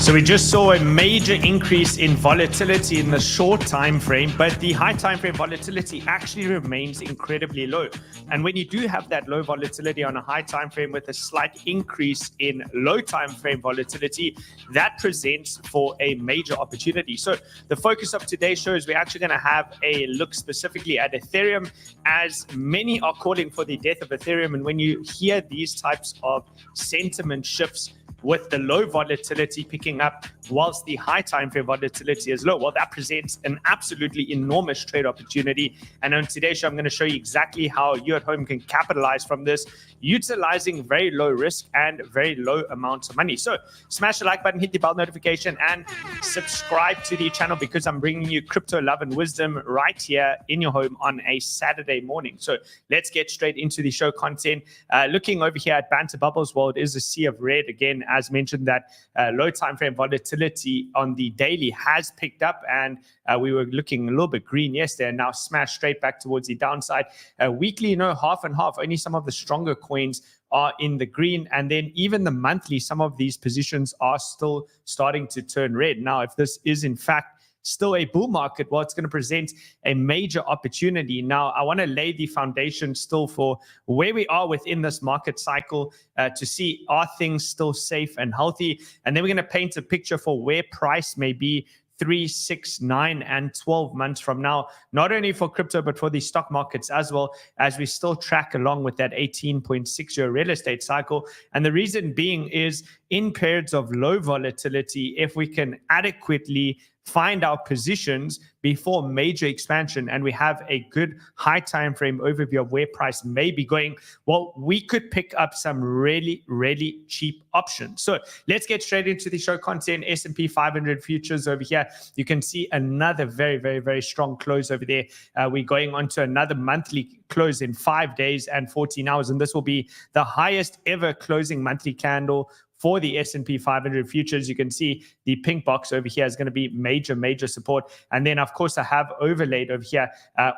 So we just saw a major increase in volatility in the short time frame, but the high time frame volatility actually remains incredibly low. And when you do have that low volatility on a high time frame with a slight increase in low time frame volatility, that presents for a major opportunity. So the focus of today's show is we're actually going to have a look specifically at Ethereum, as many are calling for the death of Ethereum. And when you hear these types of sentiment shifts, with the low volatility picking up whilst the high time frame volatility is low, well, that presents an absolutely enormous trade opportunity. And on today's show, I'm going to show you exactly how you at home can capitalize from this, utilizing very low risk and very low amounts of money. So smash the like button, hit the bell notification, and subscribe to the channel, because I'm bringing you crypto love and wisdom right here in your home on a Saturday morning. So let's get straight into the show content. Looking over here at Banter Bubbles World is a sea of red. Again, as mentioned, that low time frame volatility on the daily has picked up, and we were looking a little bit green yesterday and now smashed straight back towards the downside. Weekly, half and half. Only some of the stronger coins are in the green, and then even the monthly, some of these positions are still starting to turn red. Now, if this is in fact still a bull market, well, it's going to present a major opportunity. Now, I want to lay the foundation still for where we are within this market cycle to see, are things still safe and healthy? And then we're going to paint a picture for where price may be 3, 6, 9, and 12 months from now, not only for crypto, but for the stock markets as well, as we still track along with that 18.6-year real estate cycle. And the reason being is, in periods of low volatility, if we can adequately find our positions before major expansion, and we have a good high time frame overview of where price may be going, well, we could pick up some really, really cheap options. So let's get straight into the show content. S&P 500 futures over here. You can see another very, very, very strong close over there. We're going on to another monthly close in 5 days and 14 hours, and this will be the highest ever closing monthly candle for the S&P 500 futures. You can see the pink box over here is going to be major, major support. And then, of course, I have overlaid over here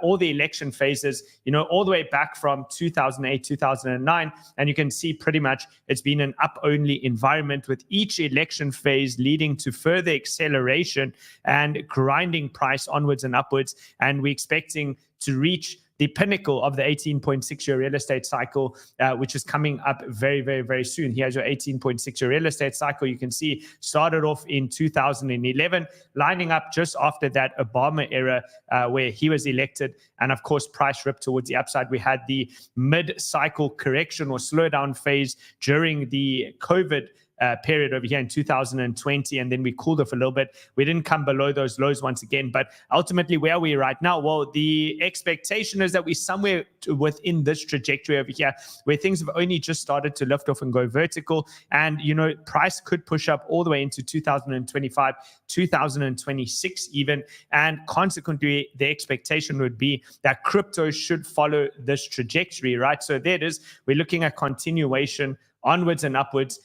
all the election phases, all the way back from 2008, 2009. And you can see pretty much it's been an up-only environment, with each election phase leading to further acceleration and grinding price onwards and upwards. And we're expecting to reach the pinnacle of the 18.6-year real estate cycle, which is coming up very, very, very soon. Here's your 18.6-year real estate cycle. You can see started off in 2011, lining up just after that Obama era where he was elected. And of course, price ripped towards the upside. We had the mid-cycle correction or slowdown phase during the COVID period over here in 2020, and then we cooled off a little bit. We didn't come below those lows once again, but ultimately, where are we right now? Well, the expectation is that we're somewhere within this trajectory over here, where things have only just started to lift off and go vertical, and price could push up all the way into 2025, 2026 even, and consequently, the expectation would be that crypto should follow this trajectory, right? So there it is. We're looking at continuation onwards and upwards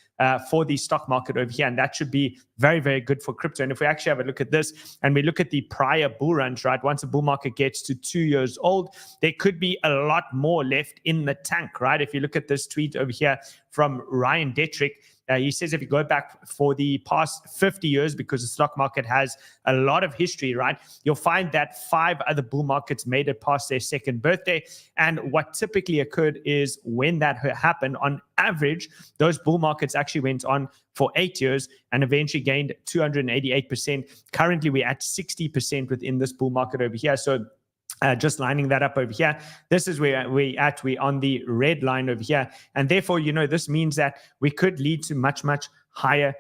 for the stock market over here, and that should be very, very good for crypto. And if we actually have a look at this and we look at the prior bull runs, right, once a bull market gets to 2 years old, there could be a lot more left in the tank, right? If you look at this tweet over here from Ryan Detrick, he says if you go back for the past 50 years, because the stock market has a lot of history, right, you'll find that 5 other bull markets made it past their second birthday. And what typically occurred is, when that happened, on average, those bull markets actually went on for 8 years and eventually gained 288%. Currently, we're at 60% within this bull market over here. So just lining that up over here, this is where we're at. We're on the red line over here. And therefore, this means that we could lead to much, much higher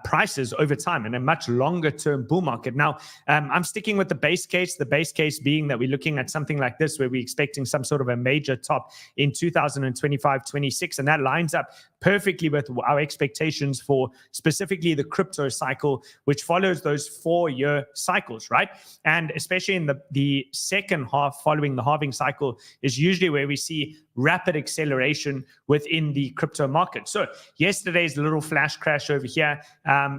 prices over time and a much longer term bull market. Now, I'm sticking with the base case being that we're looking at something like this, where we're expecting some sort of a major top in 2025, 26, and that lines up perfectly with our expectations for specifically the crypto cycle, which follows those 4-year cycles, right? And especially in the second half following the halving cycle is usually where we see rapid acceleration within the crypto market. So yesterday's little flash crash over here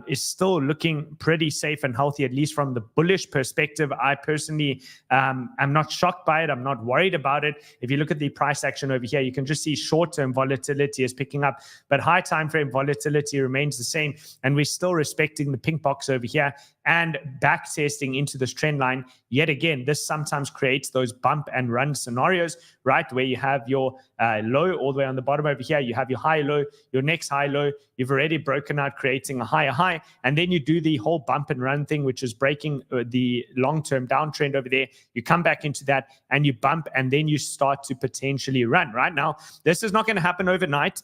is still looking pretty safe and healthy, at least from the bullish perspective. I personally am not shocked by it. I'm not worried about it. If you look at the price action over here, you can just see short-term volatility is picking up, but high time frame volatility remains the same, and we're still respecting the pink box over here and back testing into this trend line. Yet again, this sometimes creates those bump and run scenarios, right? Where you have your low all the way on the bottom over here, you have your high low, your next high low, you've already broken out, creating a higher high, and then you do the whole bump and run thing, which is breaking the long-term downtrend over there. You come back into that and you bump, and then you start to potentially run. Right now, this is not going to happen overnight.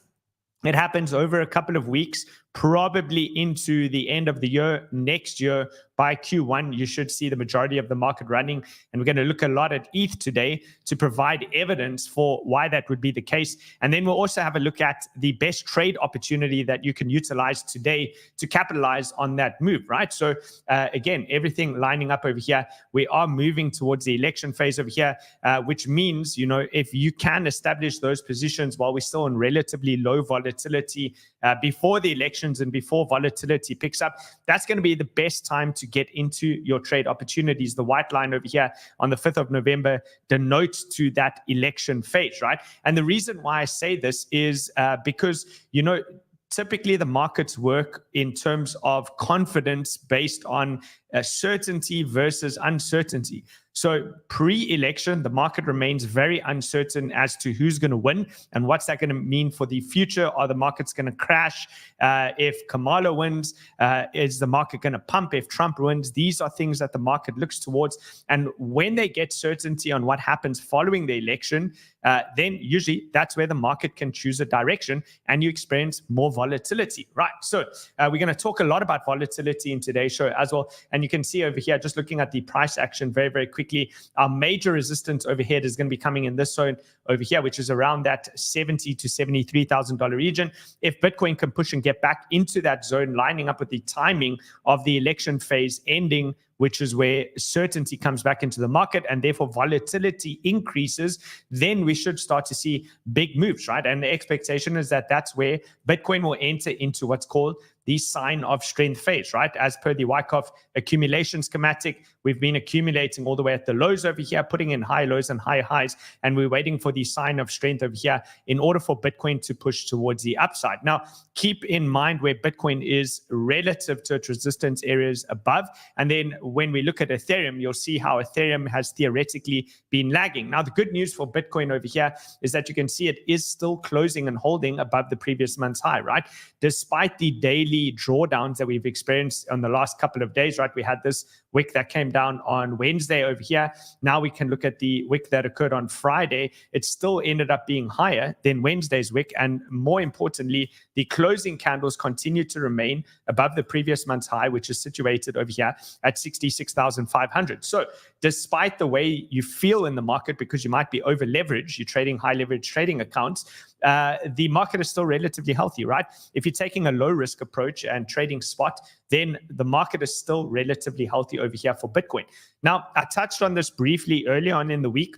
It happens over a couple of weeks, probably into the end of the year. Next year, by Q1, you should see the majority of the market running. And we're going to look a lot at ETH today to provide evidence for why that would be the case. And then we'll also have a look at the best trade opportunity that you can utilize today to capitalize on that move, right? So again, everything lining up over here. We are moving towards the election phase over here, which means, you know, if you can establish those positions while we're still in relatively low volatility before the elections and before volatility picks up, that's going to be the best time to get into your trade opportunities. The white line over here on the 5th of November denotes to that election phase, right? And the reason why I say this is because, you know, typically the markets work in terms of confidence based on certainty versus uncertainty. So pre-election, the market remains very uncertain as to who's going to win and what's that going to mean for the future. Are the markets going to crash if Kamala wins? Is the market going to pump if Trump wins? These are things that the market looks towards. And when they get certainty on what happens following the election, then usually that's where the market can choose a direction and you experience more volatility, right? So we're going to talk a lot about volatility in today's show as well. And you can see over here, just looking at the price action very, very quickly, our major resistance overhead is going to be coming in this zone over here, which is around that $70,000 to $73,000 region. If Bitcoin can push and get back into that zone, lining up with the timing of the election phase ending, which is where certainty comes back into the market and therefore volatility increases, then we should start to see big moves, right? And the expectation is that that's where Bitcoin will enter into what's called the sign of strength phase, right? As per the Wyckoff accumulation schematic, we've been accumulating all the way at the lows over here, putting in high lows and high highs, and we're waiting for the sign of strength over here in order for Bitcoin to push towards the upside. Now, keep in mind where Bitcoin is relative to its resistance areas above. And then when we look at Ethereum, you'll see how Ethereum has theoretically been lagging. Now, the good news for Bitcoin over here is that you can see it is still closing and holding above the previous month's high, right? Despite the daily drawdowns that we've experienced on the last couple of days, right? We had this wick that came down on Wednesday over here. Now we can look at the wick that occurred on Friday. It still ended up being higher than Wednesday's wick. And more importantly, the closing candles continue to remain above the previous month's high, which is situated over here at 66,500. So despite the way you feel in the market, because you might be over leveraged, you're trading high leverage trading accounts, the market is still relatively healthy, right? If you're taking a low risk approach and trading spot, then the market is still relatively healthy over here for Bitcoin. Now, I touched on this briefly early on in the week,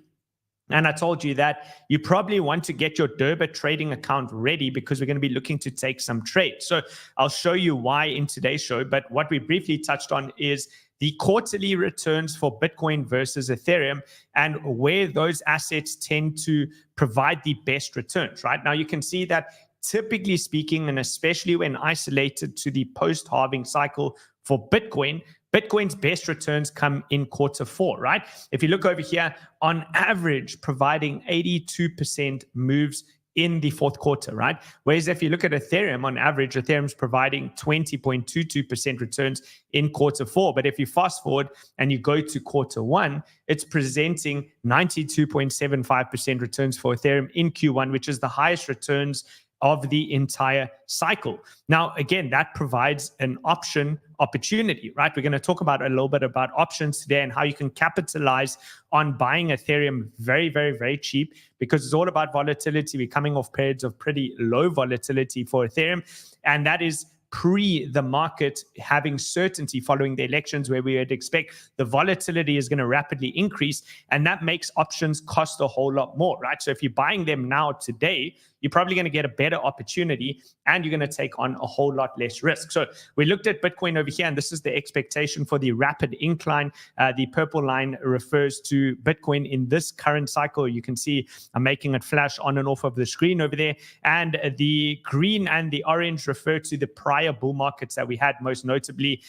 and I told you that you probably want to get your Deribit trading account ready because we're going to be looking to take some trades. So I'll show you why in today's show, but what we briefly touched on is the quarterly returns for Bitcoin versus Ethereum and where those assets tend to provide the best returns, right? Now, you can see that typically speaking, and especially when isolated to the post-halving cycle for Bitcoin, Bitcoin's best returns come in Q4, right? If you look over here, on average, providing 82% moves in the fourth quarter, right? Whereas if you look at Ethereum, on average, Ethereum's providing 20.22% returns in Q4. But if you fast forward and you go to Q1, it's presenting 92.75% returns for Ethereum in Q1, which is the highest returns of the entire cycle. Now, again, that provides an opportunity, right? We're going to talk about a little bit about options today and how you can capitalize on buying Ethereum very, very, very cheap, because it's all about volatility. We're coming off periods of pretty low volatility for Ethereum, and that is pre the market having certainty following the elections, where we would expect the volatility is going to rapidly increase, and that makes options cost a whole lot more, right? So if you're buying them now today, you're probably going to get a better opportunity and you're going to take on a whole lot less risk. So we looked at Bitcoin over here, and this is the expectation for the rapid incline. The purple line refers to Bitcoin in this current cycle. You can see I'm making it flash on and off of the screen over there. And the green and the orange refer to the prior bull markets that we had, most notably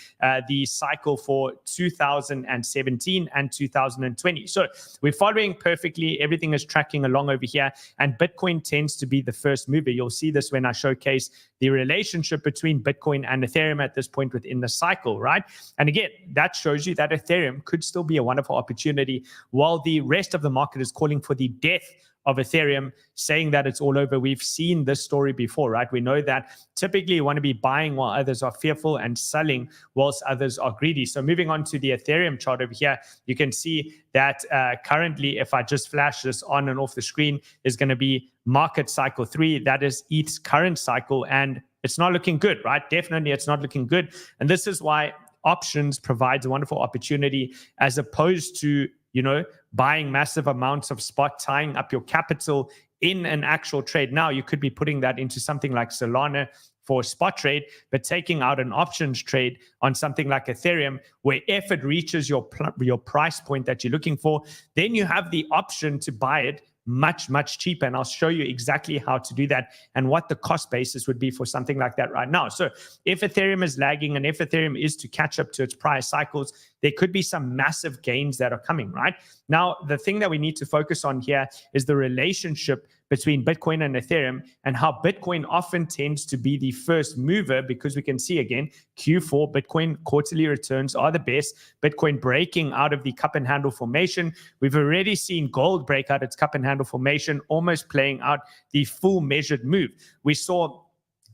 the cycle for 2017 and 2020. So we're following perfectly. Everything is tracking along over here, and Bitcoin tends to be the first mover. You'll see this when I showcase the relationship between Bitcoin and Ethereum at this point within the cycle, right? And again, that shows you that Ethereum could still be a wonderful opportunity, while the rest of the market is calling for the death of Ethereum, saying that it's all over. We've seen this story before, right? We know that typically you want to be buying while others are fearful and selling whilst others are greedy. So moving on to the Ethereum chart over here, you can see that currently, if I just flash this on and off the screen, is going to be market cycle 3. That is ETH's current cycle, and it's not looking good, right? Definitely it's not looking good. And this is why options provides a wonderful opportunity, as opposed to, you know, buying massive amounts of spot, tying up your capital in an actual trade. Now you could be putting that into something like Solana for a spot trade, but taking out an options trade on something like Ethereum, where if it reaches your price point that you're looking for, then you have the option to buy it much, much cheaper. And I'll show you exactly how to do that and what the cost basis would be for something like that right now. So if Ethereum is lagging, and if Ethereum is to catch up to its prior cycles, there could be some massive gains that are coming, right? Now, the thing that we need to focus on here is the relationship between Bitcoin and Ethereum, and how Bitcoin often tends to be the first mover, because we can see again, Q4 Bitcoin quarterly returns are the best. Bitcoin breaking out of the cup and handle formation. We've already seen gold break out its cup and handle formation, almost playing out the full measured move. We saw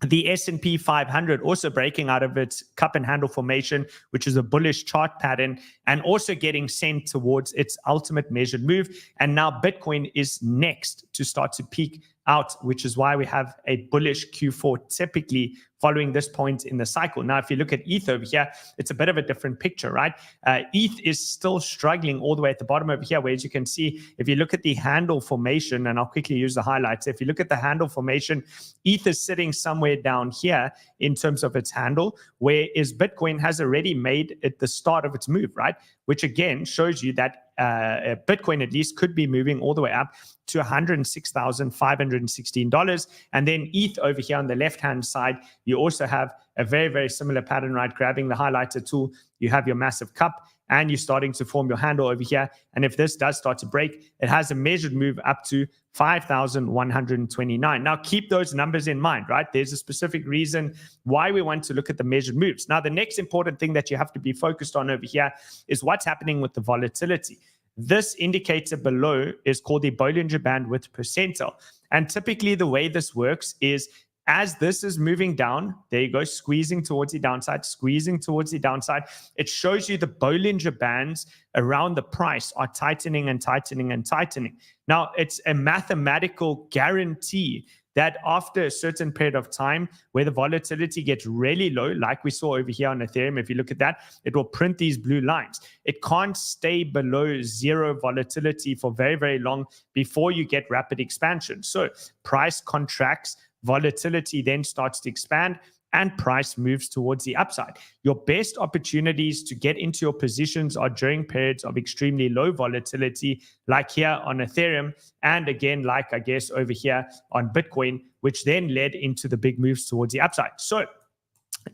the S&P 500 also breaking out of its cup and handle formation, which is a bullish chart pattern, and also getting sent towards its ultimate measured move. And now Bitcoin is next to start to peak out, which is why we have a bullish Q4 typically following this point in the cycle. Now, if you look at ETH over here, it's a bit of a different picture, right? ETH is still struggling all the way at the bottom over here, where, as you can see, if you look at the handle formation, and I'll quickly use the highlights. If you look at the handle formation, ETH is sitting somewhere down here in terms of its handle, whereas Bitcoin has already made it the start of its move, right? Which again shows you that Bitcoin at least could be moving all the way up to $106,516. And then ETH over here on the left-hand side, you also have a very, very similar pattern, right? Grabbing the highlighter tool, you have your massive cup, and you're starting to form your handle over here. And if this does start to break, it has a measured move up to 5,129. Now, keep those numbers in mind, right? There's a specific reason why we want to look at the measured moves. Now, the next important thing that you have to be focused on over here is what's happening with the volatility. This indicator below is called the Bollinger Band width percentile. And typically the way this works is, as this is moving down, there you go, squeezing towards the downside, squeezing towards the downside, it shows you the Bollinger Bands around the price are tightening and tightening and tightening. Now, it's a mathematical guarantee that after a certain period of time where the volatility gets really low, like we saw over here on Ethereum, if you look at that, it will print these blue lines. It can't stay below zero volatility for very, very long before you get rapid expansion. So price contracts, volatility then starts to expand, and price moves towards the upside. Your best opportunities to get into your positions are during periods of extremely low volatility, like here on Ethereum, and again, like I guess over here on Bitcoin, which then led into the big moves towards the upside. So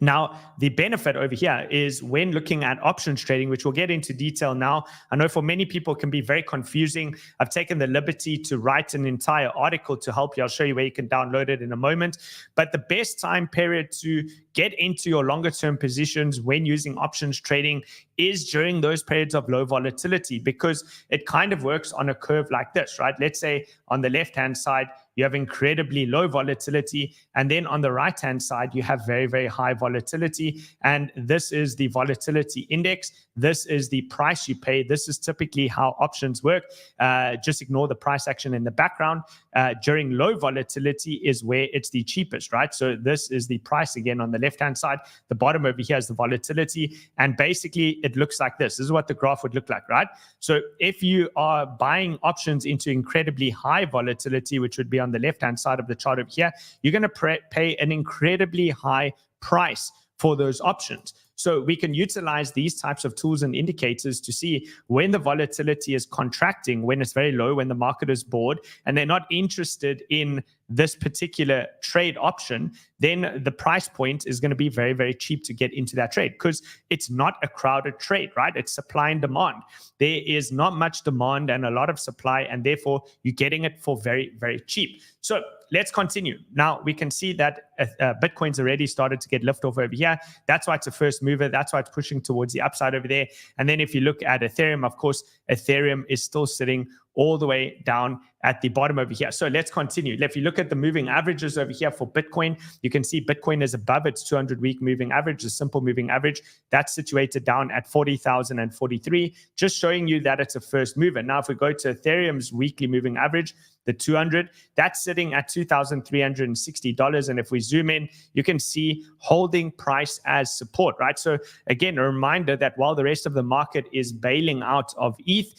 now, the benefit over here is when looking at options trading, which we'll get into detail now. I know for many people it can be very confusing. I've taken the liberty to write an entire article to help you. I'll show you where you can download it in a moment. But the best time period to get into your longer term positions when using options trading is during those periods of low volatility, because it kind of works on a curve like this, right? Let's say on the left-hand side, you have incredibly low volatility, and then on the right-hand side, you have very, very high volatility, and this is the volatility index. This is the price you pay. This is typically how options work. Just ignore the price action in the background. During low volatility is where it's the cheapest, right? So this is the price again on the left-hand side. The bottom over here is the volatility. And basically, it looks like this. This is what the graph would look like, right? So if you are buying options into incredibly high volatility, which would be on the left-hand side of the chart over here, you're going to pay an incredibly high price for those options. So we can utilize these types of tools and indicators to see when the volatility is contracting, when it's very low, when the market is bored, and they're not interested in this particular trade option, then the price point is going to be very, very cheap to get into that trade because it's not a crowded trade, right? It's supply and demand. There is not much demand and a lot of supply, and therefore you're getting it for very, very cheap. So let's continue. Now we can see that Bitcoin's already started to get lift off over here. That's why it's a first mover. That's why it's pushing towards the upside over there. And then if you look at Ethereum, of course, Ethereum is still sitting all the way down at the bottom over here. So let's continue. If you look at the moving averages over here for Bitcoin, you can see Bitcoin is above its 200-week moving average, the simple moving average. That's situated down at 40,043, just showing you that it's a first mover. Now, if we go to Ethereum's weekly moving average, the 200, that's sitting at $2,360. And if we zoom in, you can see holding price as support, right? So again, a reminder that while the rest of the market is bailing out of ETH,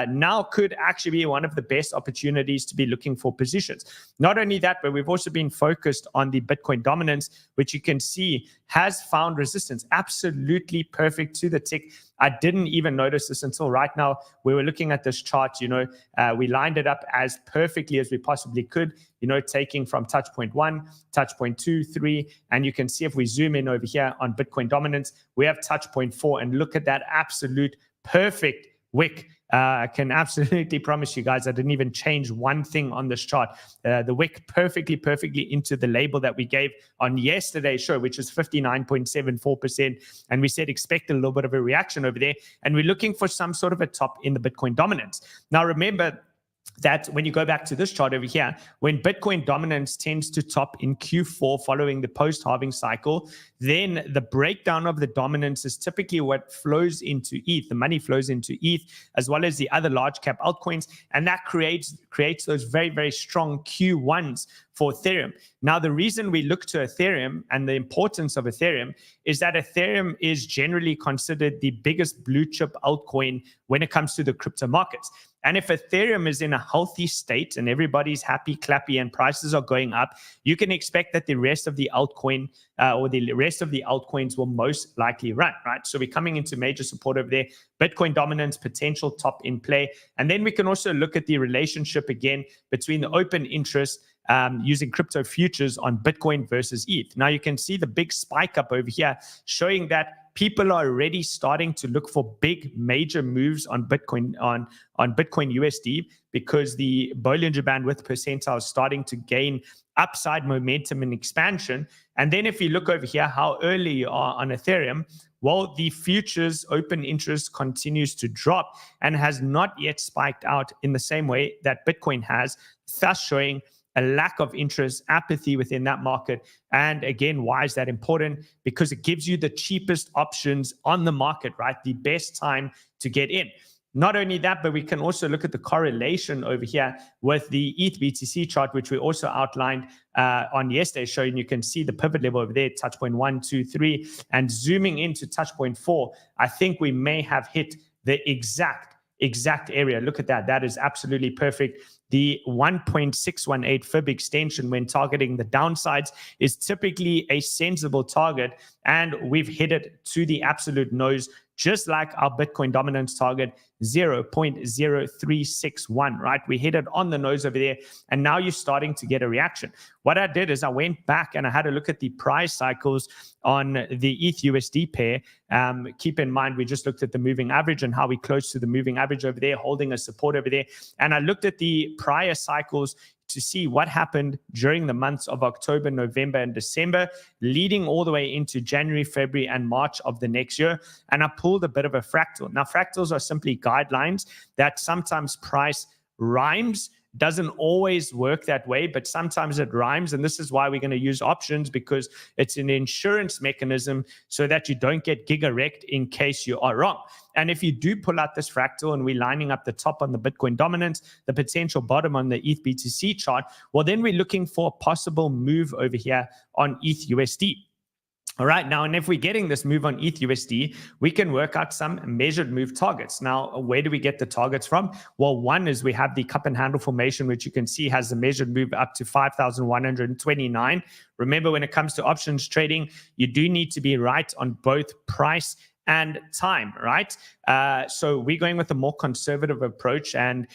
now could actually be one of the best opportunities to be looking for positions. Not only that, but we've also been focused on the Bitcoin dominance, which you can see has found resistance. Absolutely perfect to the tick. I didn't even notice this until right now. We were looking at this chart, we lined it up as perfectly as we possibly could, taking from touch point 1, touch point 2, 3, and you can see if we zoom in over here on Bitcoin dominance, we have touch point 4, and look at that absolute perfect wick. I can absolutely promise you guys I didn't even change one thing on this chart. The wick perfectly into the label that we gave on yesterday's show, which is 59.74%. And we said expect a little bit of a reaction over there. And we're looking for some sort of a top in the Bitcoin dominance. Now, remember that when you go back to this chart over here, when Bitcoin dominance tends to top in Q4 following the post-halving cycle, then the breakdown of the dominance is typically what flows into ETH. The money flows into ETH as well as the other large cap altcoins, and that creates those very, very strong Q1s for Ethereum. Now, the reason we look to Ethereum and the importance of Ethereum is that Ethereum is generally considered the biggest blue chip altcoin when it comes to the crypto markets. And if Ethereum is in a healthy state and everybody's happy, clappy, and prices are going up, you can expect that the rest of the altcoin or the rest of the altcoins will most likely run, right? So we're coming into major support over there. Bitcoin dominance, potential top in play. And then we can also look at the relationship again between the open interest using crypto futures on Bitcoin versus ETH. Now you can see the big spike up over here showing that people are already starting to look for big major moves on Bitcoin on Bitcoin USD because the Bollinger Band width percentile is starting to gain upside momentum and expansion. And then if you look over here how early you are on Ethereum, well, the futures open interest continues to drop and has not yet spiked out in the same way that Bitcoin has, thus showing a lack of interest, apathy within that market. And again, why is that important? Because it gives you the cheapest options on the market, right? The best time to get in. Not only that, but we can also look at the correlation over here with the ETH BTC chart, which we also outlined on yesterday's show. And you can see the pivot level over there, touch point 1, 2, 3. And zooming into touch point 4, I think we may have hit the exact area. Look at that. That is absolutely perfect. The 1.618 fib extension when targeting the downsides is typically a sensible target, and we've hit it to the absolute nose, just like our Bitcoin dominance target, 0.0361, right? We hit it on the nose over there, and now you're starting to get a reaction. What I did is I went back and I had a look at the price cycles on the ETH USD pair. Keep in mind, we just looked at the moving average and how we close to the moving average over there, holding a support over there. And I looked at the prior cycles to see what happened during the months of October, November, and December, leading all the way into January, February, and March of the next year. And I pulled a bit of a fractal. Now, fractals are simply guidelines that sometimes price rhymes. Doesn't always work that way, but sometimes it rhymes. And this is why we're going to use options, because it's an insurance mechanism so that you don't get giga-wrecked in case you are wrong. And if you do pull out this fractal and we're lining up the top on the Bitcoin dominance, the potential bottom on the ETH BTC chart, well, then we're looking for a possible move over here on ETH USD. All right, now, and if we're getting this move on ETH/USD, we can work out some measured move targets. Now, where do we get the targets from? Well, one is we have the cup and handle formation, which you can see has a measured move up to 5,129. Remember, when it comes to options trading, you do need to be right on both price and time, right? So we're going with a more conservative approach, and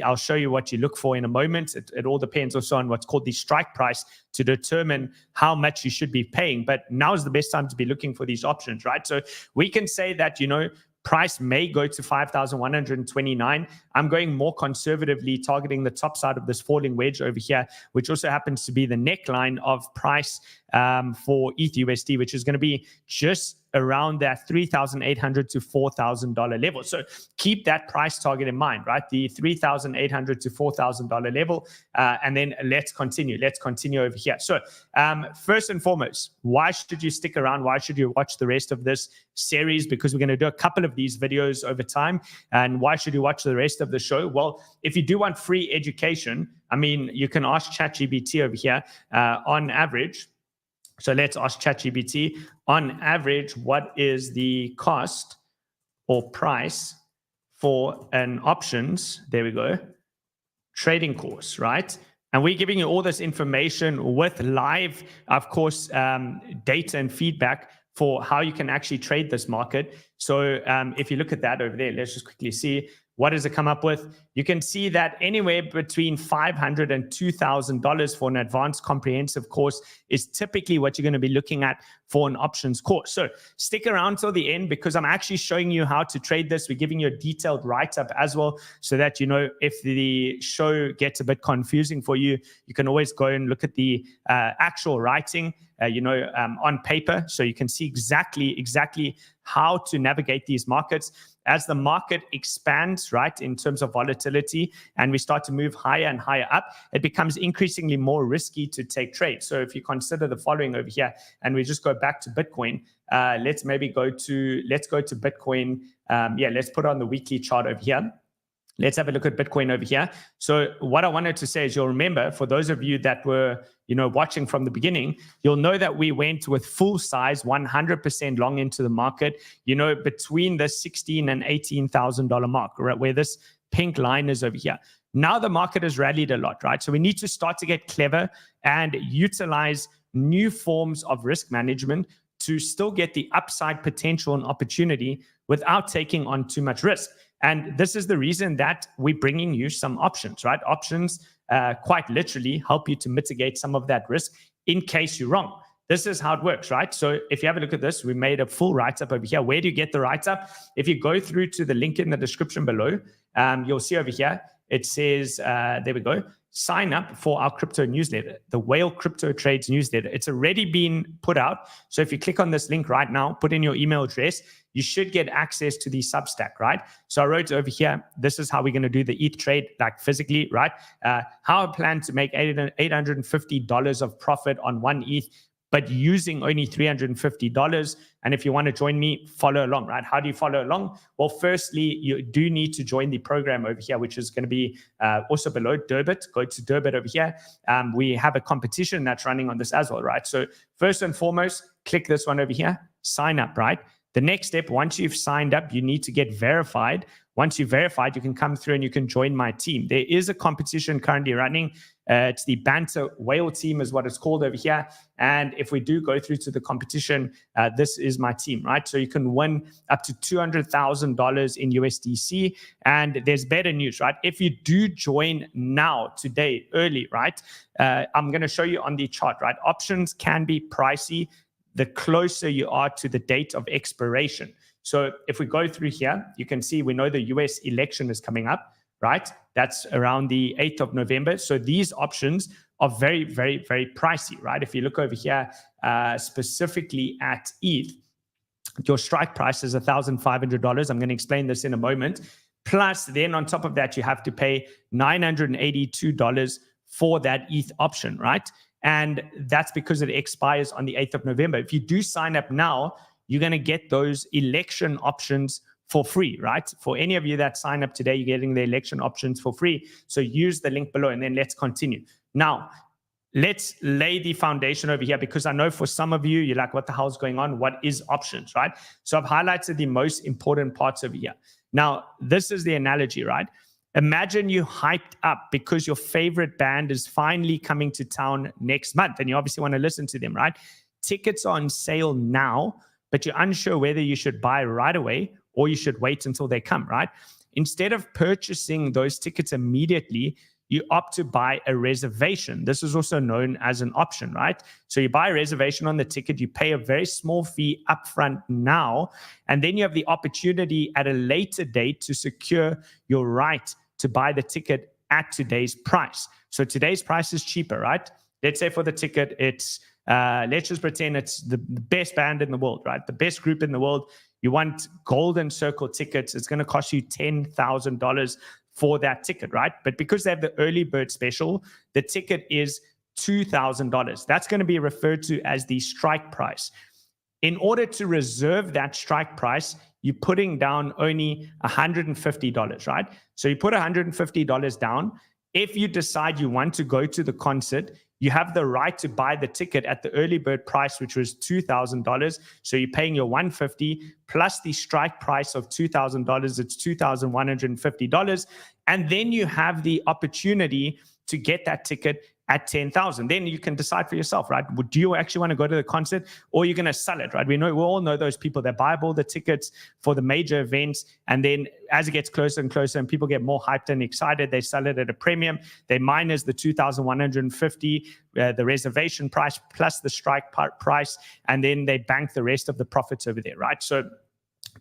I'll show you what you look for in a moment. It all depends also on what's called the strike price to determine how much you should be paying. But now is the best time to be looking for these options, right? So we can say that, price may go to 5,129. I'm going more conservatively, targeting the top side of this falling wedge over here, which also happens to be the neckline of price for ETH/USD, which is going to be just around that $3,800 to $4,000 level. So keep that price target in mind, right? The $3,800 to $4,000 level. And then let's continue. Let's continue over here. So first and foremost, why should you stick around? Why should you watch the rest of this series? Because we're going to do a couple of these videos over time. And why should you watch the rest of the show? Well, if you do want free education, I mean, you can ask ChatGPT over here on average. So let's ask ChatGPT, on average, what is the cost or price for an options, there we go, trading course, right? And we're giving you all this information with live, of course, data and feedback for how you can actually trade this market. So if you look at that over there, let's just quickly see. What does it come up with? You can see that anywhere between $500 and $2,000 for an advanced comprehensive course is typically what you're going to be looking at for an options course. So stick around till the end, because I'm actually showing you how to trade this. We're giving you a detailed write-up as well, so that, if the show gets a bit confusing for you, you can always go and look at the actual writing, on paper, so you can see exactly how to navigate these markets. As the market expands, right, in terms of volatility, and we start to move higher and higher up, it becomes increasingly more risky to take trades. So if you consider the following over here, and we just go back to Bitcoin, let's go to Bitcoin. Let's put on the weekly chart over here. Let's have a look at Bitcoin over here. So what I wanted to say is, you'll remember, for those of you that were, watching from the beginning, you'll know that we went with full size, 100% long into the market, between the $16,000 and $18,000 mark, right, where this pink line is over here. Now the market has rallied a lot, right? So we need to start to get clever and utilize new forms of risk management to still get the upside potential and opportunity without taking on too much risk. And this is the reason that we're bringing you some options, right? Options quite literally help you to mitigate some of that risk in case you're wrong. This is how it works, right? So if you have a look at this, we made a full write-up over here. Where do you get the write-up? If you go through to the link in the description below, you'll see over here, it says, there we go, sign up for our crypto newsletter, the Whale Crypto Trades newsletter. It's already been put out. So if you click on this link right now, put in your email address, you should get access to the Substack, right? So I wrote over here, this is how we're going to do the ETH trade, like physically, right? How I plan to make $850 of profit on one ETH, but using only $350. And if you want to join me, follow along, right? How do you follow along? Well, firstly, you do need to join the program over here, which is going to be also below Deribit. Go to Deribit over here. We have a competition that's running on this as well, right? So first and foremost, click this one over here, sign up, right? The next step, once you've signed up, you need to get verified. Once you're verified, you can come through and you can join my team. There is a competition currently running. It's the Banter Whale team is what it's called over here. And if we do go through to the competition, this is my team, right? So you can win up to $200,000 in USDC. And there's better news, right? If you do join now, today, early, right? I'm going to show you on the chart, right? Options can be pricey the closer you are to the date of expiration. So if we go through here, you can see we know the US election is coming up, right? That's around the 8th of November. So these options are very, very, very pricey, right? If you look over here, specifically at ETH, your strike price is $1,500. I'm going to explain this in a moment. Plus, then on top of that, you have to pay $982 for that ETH option, right? And that's because it expires on the 8th of November. If you do sign up now, you're going to get those election options for free, right? For any of you that sign up today, you're getting the election options for free. So use the link below and then let's continue. Now, let's lay the foundation over here, because I know for some of you, you're like, what the hell's going on? What is options, right? So I've highlighted the most important parts over here. Now, this is the analogy, right? Imagine you hyped up because your favorite band is finally coming to town next month, and you obviously want to listen to them, right? Tickets are on sale now, but you're unsure whether you should buy right away or you should wait until they come, right? Instead of purchasing those tickets immediately, you opt to buy a reservation. This is also known as an option, right? So you buy a reservation on the ticket, you pay a very small fee upfront now, and then you have the opportunity at a later date to secure your right to buy the ticket at today's price. So today's price is cheaper, right? Let's say for the ticket, it's, let's just pretend it's the best band in the world, right? The best group in the world. You want Golden Circle tickets. It's going to cost you $10,000 for that ticket, right? But because they have the early bird special, the ticket is $2,000. That's going to be referred to as the strike price. In order to reserve that strike price, you're putting down only $150, right? So you put $150 down. If you decide you want to go to the concert, you have the right to buy the ticket at the early bird price, which was $2,000. So you're paying your $150 plus the strike price of $2,000. It's $2,150. And then you have the opportunity to get that ticket at $10,000. Then you can decide for yourself, right? Do you actually want to go to the concert, or you're going to sell it, right? We all know those people that buy all the tickets for the major events, and then as it gets closer and closer and people get more hyped and excited, they sell it at a premium. They minus the $2,150, the reservation price plus the strike price, and then they bank the rest of the profits over there, right? So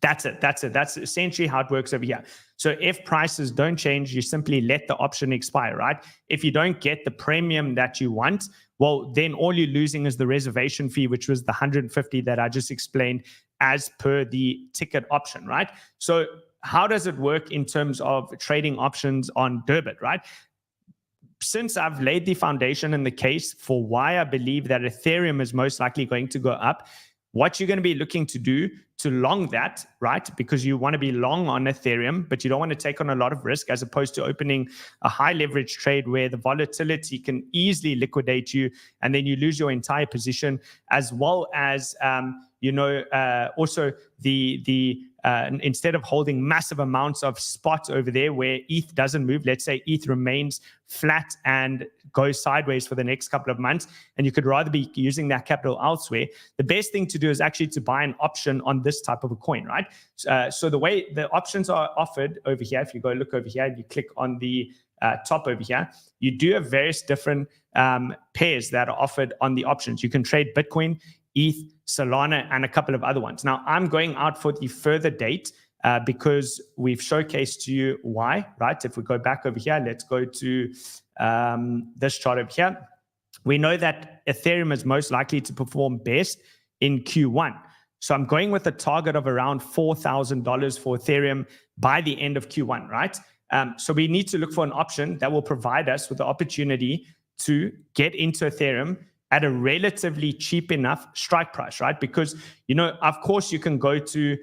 that's it. That's essentially how it works over here. So if prices don't change, you simply let the option expire, right? If you don't get the premium that you want, well, then all you're losing is the reservation fee, which was the $150 that I just explained as per the ticket option, right? So how does it work in terms of trading options on Deribit, right? Since I've laid the foundation and the case for why I believe that Ethereum is most likely going to go up, what you're going to be looking to do to long that, right? Because you want to be long on Ethereum, but you don't want to take on a lot of risk, as opposed to opening a high leverage trade where the volatility can easily liquidate you and then you lose your entire position, as well as, also instead of holding massive amounts of spot over there where ETH doesn't move, let's say ETH remains flat and goes sideways for the next couple of months, and you could rather be using that capital elsewhere, the best thing to do is actually to buy an option on this type of a coin, right? So the way the options are offered over here, if you go look over here, you click on the top over here, you do have various different pairs that are offered on the options. You can trade Bitcoin, ETH, Solana, and a couple of other ones. Now, I'm going out for the further date because we've showcased to you why, right? If we go back over here, let's go to this chart over here. We know that Ethereum is most likely to perform best in Q1. So I'm going with a target of around $4,000 for Ethereum by the end of Q1, right? So we need to look for an option that will provide us with the opportunity to get into Ethereum at a relatively cheap enough strike price, right? Because, of course, you can go to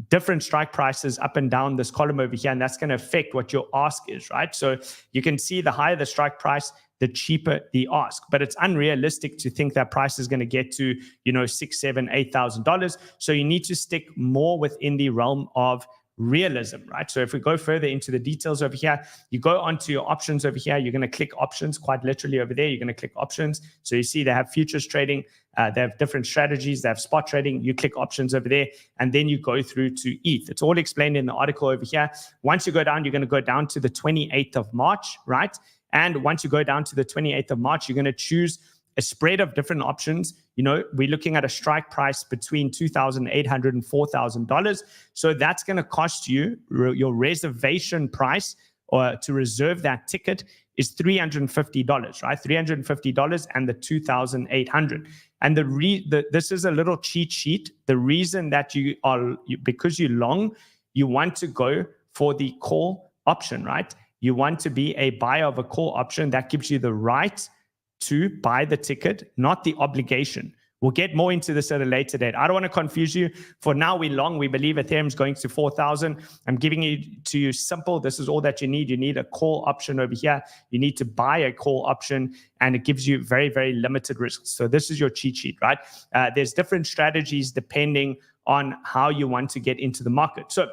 different strike prices up and down this column over here, and that's going to affect what your ask is, right? So you can see the higher the strike price, the cheaper the ask. But it's unrealistic to think that price is going to get to, $6,000, $7,000, $8,000. So you need to stick more within the realm of realism, right? So if we go further into the details over here, you go onto your options over here, you're going to click options quite literally over there. You're going to click options. So you see they have futures trading, they have different strategies, they have spot trading. You click options over there, and then you go through to ETH. It's all explained in the article over here. Once you go down, you're going to go down to the 28th of March, right? And once you go down to the 28th of March, you're going to choose a spread of different options. We're looking at a strike price between $2,800 and $4,000. So that's going to cost you, your reservation price or to reserve that ticket is $350, right? $350 and the $2,800. And this is a little cheat sheet. The reason that because you're long, you want to go for the call option, right? You want to be a buyer of a call option that gives you the right to buy the ticket, not the obligation. We'll get more into this at a later date. I don't want to confuse you. For now, we're long. We believe Ethereum is going to 4,000. I'm giving it to you simple. This is all that you need. You need a call option over here. You need to buy a call option, and it gives you very, very limited risks. So this is your cheat sheet, right? There's different strategies depending on how you want to get into the market. So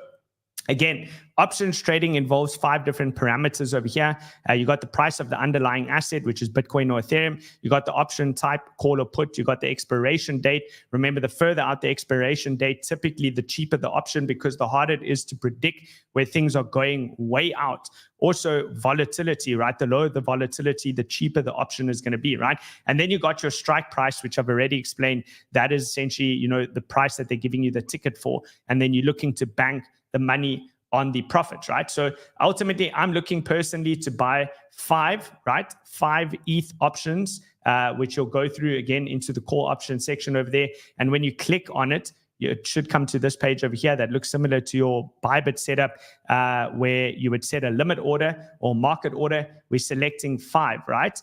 again, options trading involves 5 different parameters over here. You got the price of the underlying asset, which is Bitcoin or Ethereum. You got the option type, call or put. You got the expiration date. Remember, the further out the expiration date, typically the cheaper the option, because the harder it is to predict where things are going way out. Also, volatility, right? The lower the volatility, the cheaper the option is going to be, right? And then you got your strike price, which I've already explained. That is essentially, you know, the price that they're giving you the ticket for. And then you're looking to bank the money on the profits, right? So ultimately, I'm looking personally to buy 5, right? 5 ETH options, which you'll go through again into the call option section over there. And when you click on it, it should come to this page over here that looks similar to your Bybit setup, where you would set a limit order or market order. We're selecting 5, right?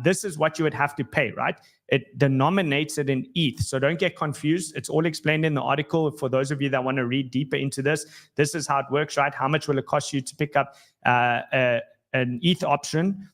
This is what you would have to pay, right? It denominates it in ETH. So don't get confused. It's all explained in the article. For those of you that want to read deeper into this, this is how it works, right? How much will it cost you to pick up an ETH option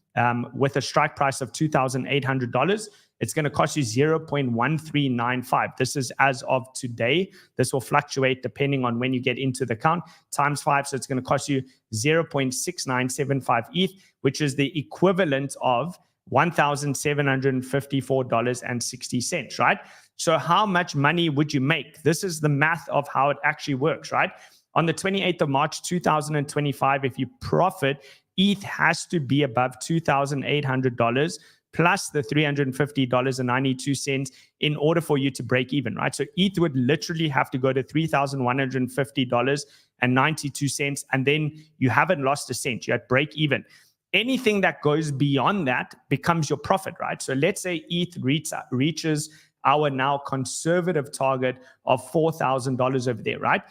with a strike price of $2,800? It's going to cost you 0.1395. This is as of today. This will fluctuate depending on when you get into the account, times 5. So it's going to cost you 0.6975 ETH, which is the equivalent of $1,754.60, right? So how much money would you make? This is the math of how it actually works, right? On the 28th of March, 2025, if you profit, ETH has to be above $2,800 plus the $350.92 in order for you to break even, right? So ETH would literally have to go to $3,150.92, and then you haven't lost a cent. You're at break even. Anything that goes beyond that becomes your profit, right? So let's say ETH reaches our now conservative target of $4,000 over there, right?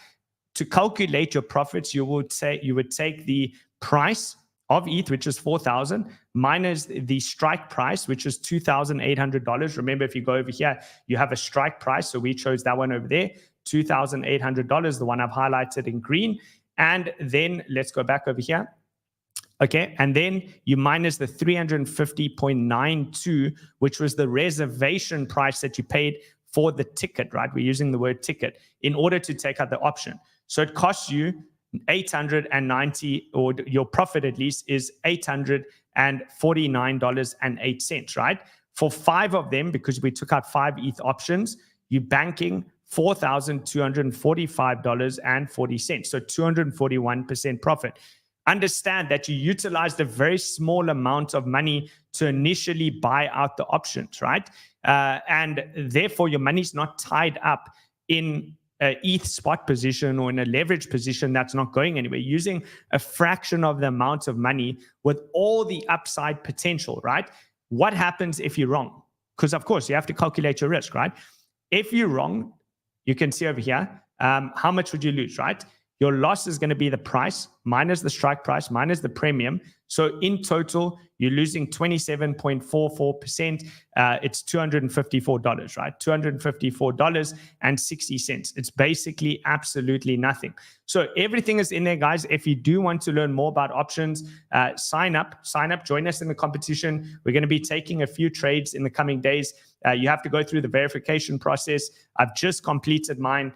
To calculate your profits, you would take the price of ETH, which is 4,000, minus the strike price, which is $2,800. Remember, if you go over here, you have a strike price. So we chose that one over there, $2,800, the one I've highlighted in green. And then let's go back over here. Okay, and then you minus the 350.92, which was the reservation price that you paid for the ticket, right? We're using the word ticket in order to take out the option. So it costs you 890, or your profit at least is $849.08, right? For 5 of them, because we took out 5 ETH options, you're banking $4,245.40. So 241% profit. Understand that you utilized a very small amount of money to initially buy out the options, right? And therefore, your money's not tied up in an ETH spot position or in a leverage position that's not going anywhere. Using a fraction of the amount of money with all the upside potential, right? What happens if you're wrong? Because, of course, you have to calculate your risk, right? If you're wrong, you can see over here, how much would you lose, right? Your loss is going to be the price minus the strike price minus the premium. So in total, you're losing 27.44%. It's $254, right? $254.60. It's basically absolutely nothing. So everything is in there, guys. If you do want to learn more about options, sign up, join us in the competition. We're going to be taking a few trades in the coming days. You have to go through the verification process. I've just completed mine.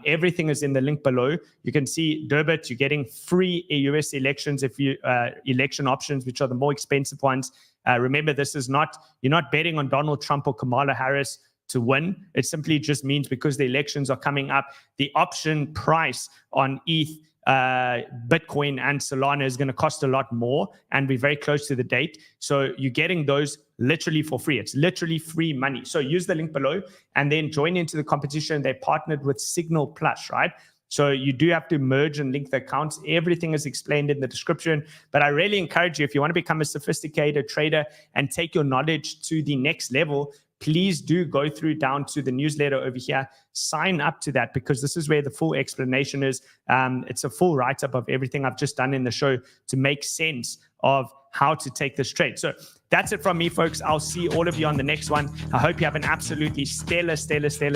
Everything is in the link below. You can see Deribit, you're getting free US elections if you election options, which are the more expensive ones. Remember, this is not, you're not betting on Donald Trump or Kamala Harris to win. It simply just means because the elections are coming up, the option price on ETH, Bitcoin and Solana is going to cost a lot more and be very close to the date. So you're getting those literally for free. It's literally free money. So use the link below and then join into the competition. They partnered with Signal Plus, right? So you do have to merge and link the accounts. Everything is explained in the description. But I really encourage you, if you want to become a sophisticated trader and take your knowledge to the next level, please do go through down to the newsletter over here. Sign up to that because this is where the full explanation is. It's a full write-up of everything I've just done in the show to make sense of how to take this trade. So that's it from me, folks. I'll see all of you on the next one. I hope you have an absolutely stellar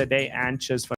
day, and cheers for